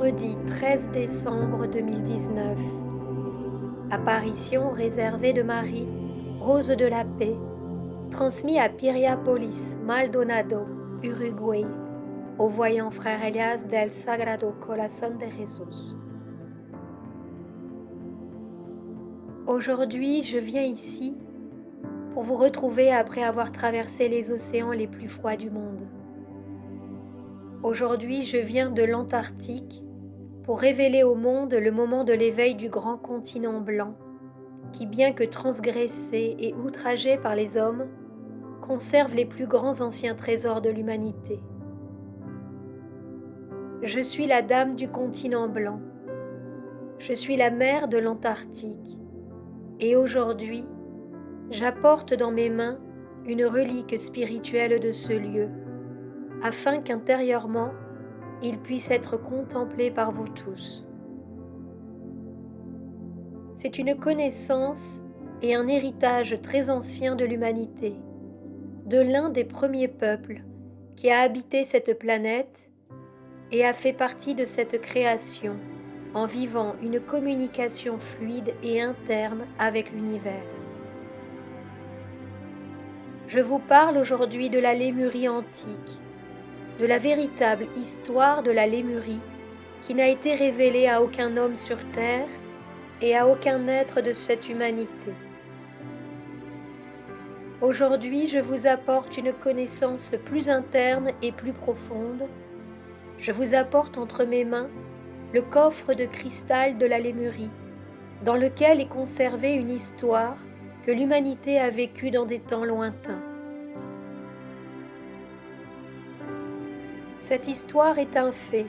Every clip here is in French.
vendredi 13 décembre 2019. Apparition réservée de Marie, Rose de la Paix, transmis à Piriápolis, Maldonado, Uruguay, au voyant frère Elias del Sagrado Corazón de Jesús. Aujourd'hui, je viens ici pour vous retrouver après avoir traversé les océans les plus froids du monde. Aujourd'hui, je viens de l'Antarctique pour révéler au monde le moment de l'éveil du grand continent blanc, qui, bien que transgressé et outragé par les hommes, conserve les plus grands anciens trésors de l'humanité. Je suis la dame du continent blanc. Je suis la mère de l'Antarctique. Et aujourd'hui, j'apporte dans mes mains une relique spirituelle de ce lieu, afin qu'intérieurement, il puisse être contemplé par vous tous. C'est une connaissance et un héritage très ancien de l'humanité, de l'un des premiers peuples qui a habité cette planète et a fait partie de cette création en vivant une communication fluide et interne avec l'univers. Je vous parle aujourd'hui de la Lémurie antique, de la véritable histoire de la Lémurie qui n'a été révélée à aucun homme sur terre et à aucun être de cette humanité. Aujourd'hui, je vous apporte une connaissance plus interne et plus profonde. Je vous apporte entre mes mains le coffre de cristal de la Lémurie, dans lequel est conservée une histoire que l'humanité a vécue dans des temps lointains. Cette histoire est un fait.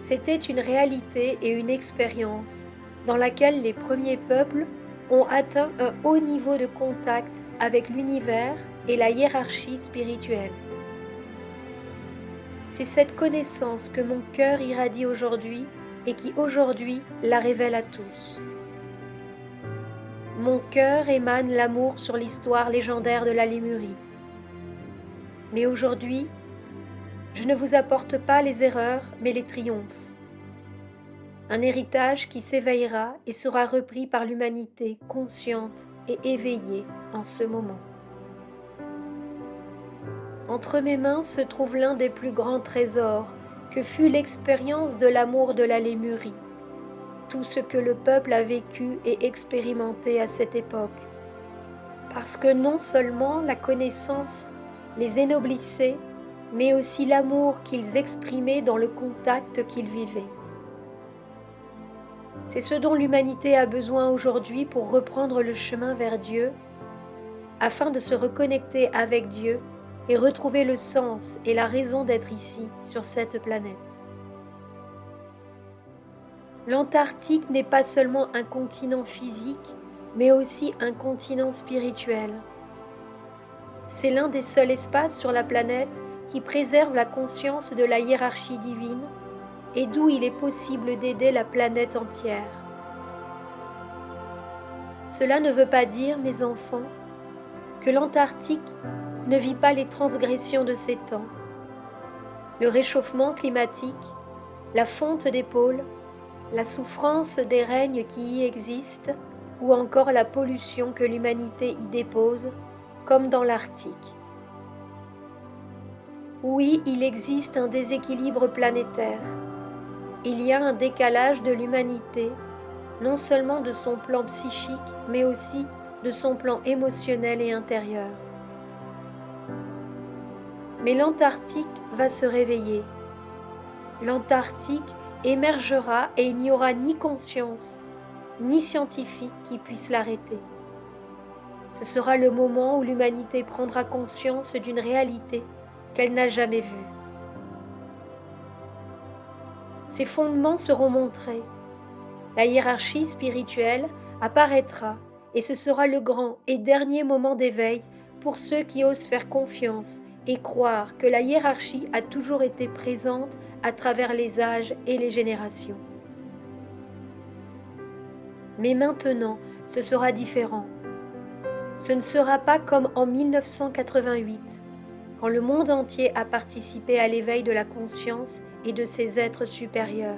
C'était une réalité et une expérience dans laquelle les premiers peuples ont atteint un haut niveau de contact avec l'univers et la hiérarchie spirituelle. C'est cette connaissance que mon cœur irradie aujourd'hui et qui aujourd'hui la révèle à tous. Mon cœur émane l'amour sur l'histoire légendaire de la Lémurie. Mais aujourd'hui, je ne vous apporte pas les erreurs, mais les triomphes. Un héritage qui s'éveillera et sera repris par l'humanité consciente et éveillée en ce moment. Entre mes mains se trouve l'un des plus grands trésors que fut l'expérience de l'amour de la Lémurie, tout ce que le peuple a vécu et expérimenté à cette époque. Parce que non seulement la connaissance les énoblissait, mais aussi l'amour qu'ils exprimaient dans le contact qu'ils vivaient. C'est ce dont l'humanité a besoin aujourd'hui pour reprendre le chemin vers Dieu, afin de se reconnecter avec Dieu et retrouver le sens et la raison d'être ici, sur cette planète. L'Antarctique n'est pas seulement un continent physique, mais aussi un continent spirituel. C'est l'un des seuls espaces sur la planète qui préserve la conscience de la hiérarchie divine et d'où il est possible d'aider la planète entière. Cela ne veut pas dire, mes enfants, que l'Antarctique ne vit pas les transgressions de ces temps. Le réchauffement climatique, la fonte des pôles, la souffrance des règnes qui y existent, ou encore la pollution que l'humanité y dépose, comme dans l'Arctique. Oui, il existe un déséquilibre planétaire. Il y a un décalage de l'humanité, non seulement de son plan psychique, mais aussi de son plan émotionnel et intérieur. Mais l'Antarctique va se réveiller. L'Antarctique émergera et il n'y aura ni conscience, ni scientifique qui puisse l'arrêter. Ce sera le moment où l'humanité prendra conscience d'une réalité qu'elle n'a jamais vue. Ses fondements seront montrés. La hiérarchie spirituelle apparaîtra et ce sera le grand et dernier moment d'éveil pour ceux qui osent faire confiance et croire que la hiérarchie a toujours été présente à travers les âges et les générations. Mais maintenant, ce sera différent. Ce ne sera pas comme en 1988, quand le monde entier a participé à l'éveil de la conscience et de ses êtres supérieurs.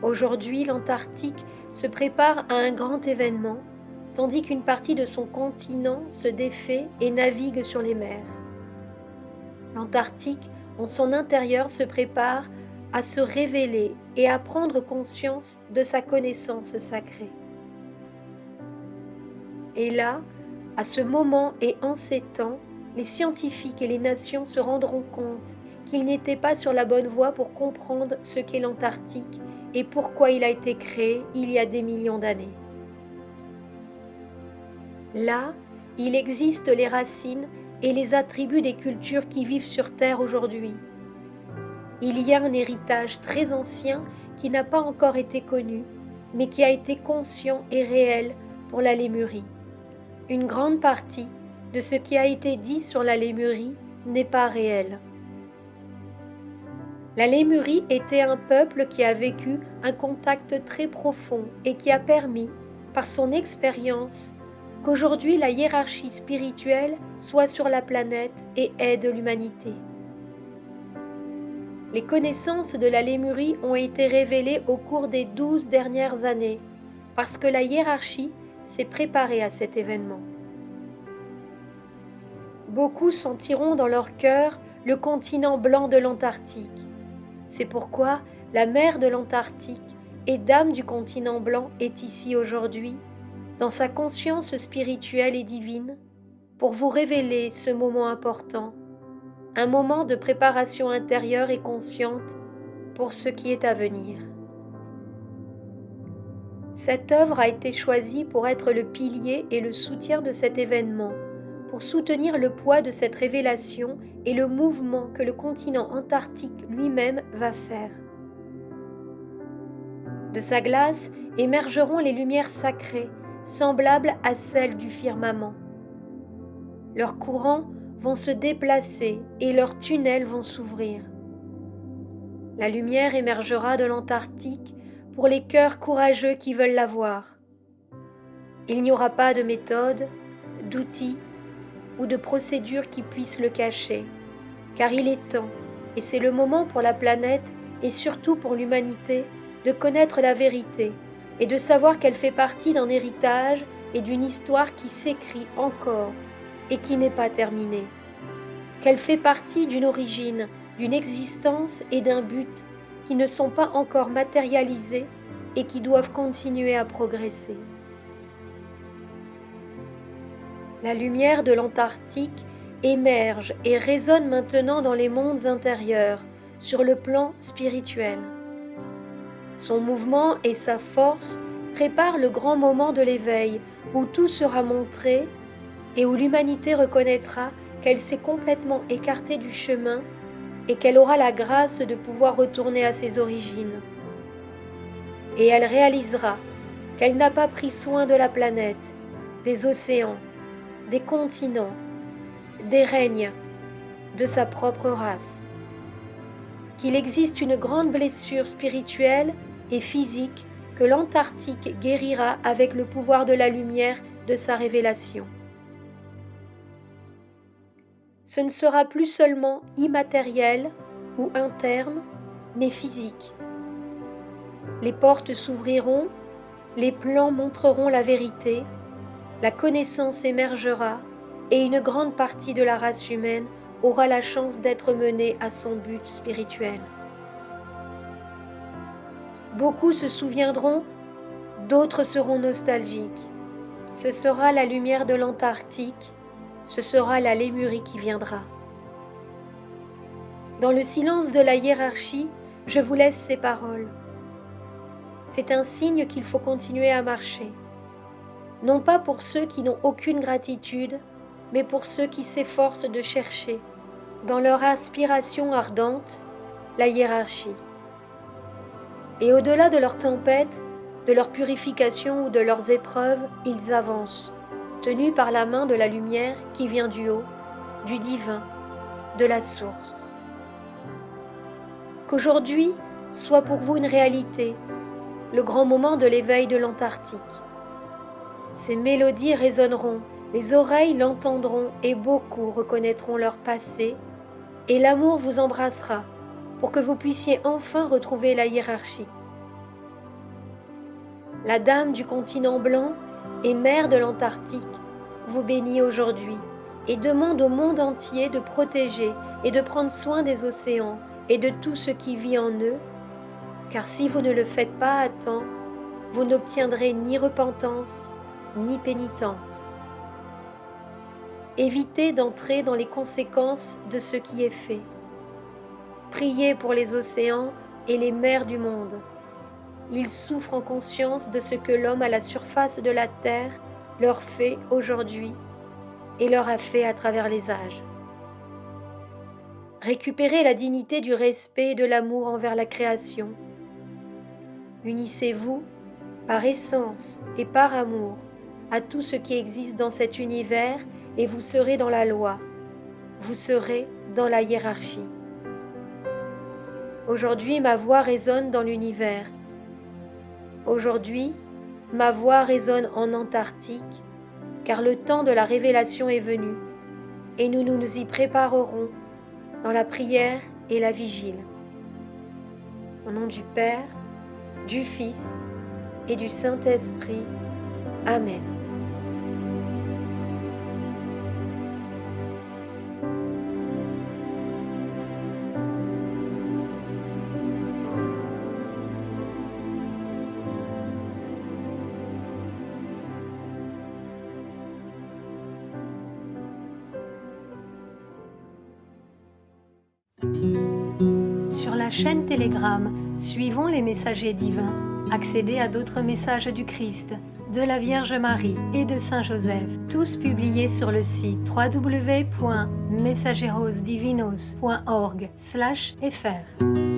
Aujourd'hui, l'Antarctique se prépare à un grand événement, tandis qu'une partie de son continent se défait et navigue sur les mers. L'Antarctique, en son intérieur, se prépare à se révéler et à prendre conscience de sa connaissance sacrée. Et là, à ce moment et en ces temps, les scientifiques et les nations se rendront compte qu'ils n'étaient pas sur la bonne voie pour comprendre ce qu'est l'Antarctique et pourquoi il a été créé il y a des millions d'années. Là, il existe les racines et les attributs des cultures qui vivent sur Terre aujourd'hui. Il y a un héritage très ancien qui n'a pas encore été connu, mais qui a été conscient et réel pour la Lémurie. Une grande partie de ce qui a été dit sur la Lémurie n'est pas réel. La Lémurie était un peuple qui a vécu un contact très profond et qui a permis, par son expérience, qu'aujourd'hui la hiérarchie spirituelle soit sur la planète et aide l'humanité. Les connaissances de la Lémurie ont été révélées au cours des 12 dernières années, parce que la hiérarchie s'est préparée à cet événement. Beaucoup sentiront dans leur cœur le continent blanc de l'Antarctique. C'est pourquoi la mère de l'Antarctique et dame du continent blanc est ici aujourd'hui, dans sa conscience spirituelle et divine, pour vous révéler ce moment important, un moment de préparation intérieure et consciente pour ce qui est à venir. Cette œuvre a été choisie pour être le pilier et le soutien de cet événement, pour soutenir le poids de cette révélation et le mouvement que le continent antarctique lui-même va faire. De sa glace émergeront les lumières sacrées, semblables à celles du firmament. Leurs courants vont se déplacer et leurs tunnels vont s'ouvrir. La lumière émergera de l'Antarctique pour les cœurs courageux qui veulent la voir. Il n'y aura pas de méthode, d'outils ou de procédure qui puissent le cacher, car il est temps, et c'est le moment pour la planète et surtout pour l'humanité, de connaître la vérité et de savoir qu'elle fait partie d'un héritage et d'une histoire qui s'écrit encore et qui n'est pas terminée, qu'elle fait partie d'une origine, d'une existence et d'un but qui ne sont pas encore matérialisés et qui doivent continuer à progresser. La lumière de l'Antarctique émerge et résonne maintenant dans les mondes intérieurs, sur le plan spirituel. Son mouvement et sa force préparent le grand moment de l'éveil, où tout sera montré et où l'humanité reconnaîtra qu'elle s'est complètement écartée du chemin et qu'elle aura la grâce de pouvoir retourner à ses origines. Et elle réalisera qu'elle n'a pas pris soin de la planète, des océans, des continents, des règnes, de sa propre race. Qu'il existe une grande blessure spirituelle et physique que l'Antarctique guérira avec le pouvoir de la lumière de sa révélation. Ce ne sera plus seulement immatériel ou interne, mais physique. Les portes s'ouvriront, les plans montreront la vérité, la connaissance émergera et une grande partie de la race humaine aura la chance d'être menée à son but spirituel. Beaucoup se souviendront, d'autres seront nostalgiques. Ce sera la lumière de l'Antarctique, ce sera la Lémurie qui viendra. Dans le silence de la hiérarchie, je vous laisse ces paroles. C'est un signe qu'il faut continuer à marcher. Non pas pour ceux qui n'ont aucune gratitude, mais pour ceux qui s'efforcent de chercher, dans leur aspiration ardente, la hiérarchie. Et au-delà de leurs tempêtes, de leur purification ou de leurs épreuves, ils avancent, tenus par la main de la lumière qui vient du haut, du divin, de la source. Qu'aujourd'hui soit pour vous une réalité, le grand moment de l'éveil de l'Antarctique. Ces mélodies résonneront, les oreilles l'entendront et beaucoup reconnaîtront leur passé, et l'amour vous embrassera pour que vous puissiez enfin retrouver la hiérarchie. la dame du continent blanc et mère de l'Antarctique, vous bénit aujourd'hui et demande au monde entier de protéger et de prendre soin des océans et de tout ce qui vit en eux, car si vous ne le faites pas à temps, vous n'obtiendrez ni repentance ni pénitence. Évitez d'entrer dans les conséquences de ce qui est fait. Priez pour les océans et les mers du monde. Ils souffrent en conscience de ce que l'homme à la surface de la terre leur fait aujourd'hui et leur a fait à travers les âges. Récupérez la dignité du respect et de l'amour envers la création. Unissez-vous, par essence et par amour, à tout ce qui existe dans cet univers et vous serez dans la loi, vous serez dans la hiérarchie. Aujourd'hui, ma voix résonne dans l'univers. Aujourd'hui, ma voix résonne en Antarctique, car le temps de la révélation est venu, et nous nous y préparerons dans la prière et la vigile. Au nom du Père, du Fils et du Saint-Esprit. Amen. Sur la chaîne Telegram, suivons les messagers divins. Accédez à d'autres messages du Christ, de la Vierge Marie et de Saint Joseph, tous publiés sur le site www.mensagerosdivinos.org/fr.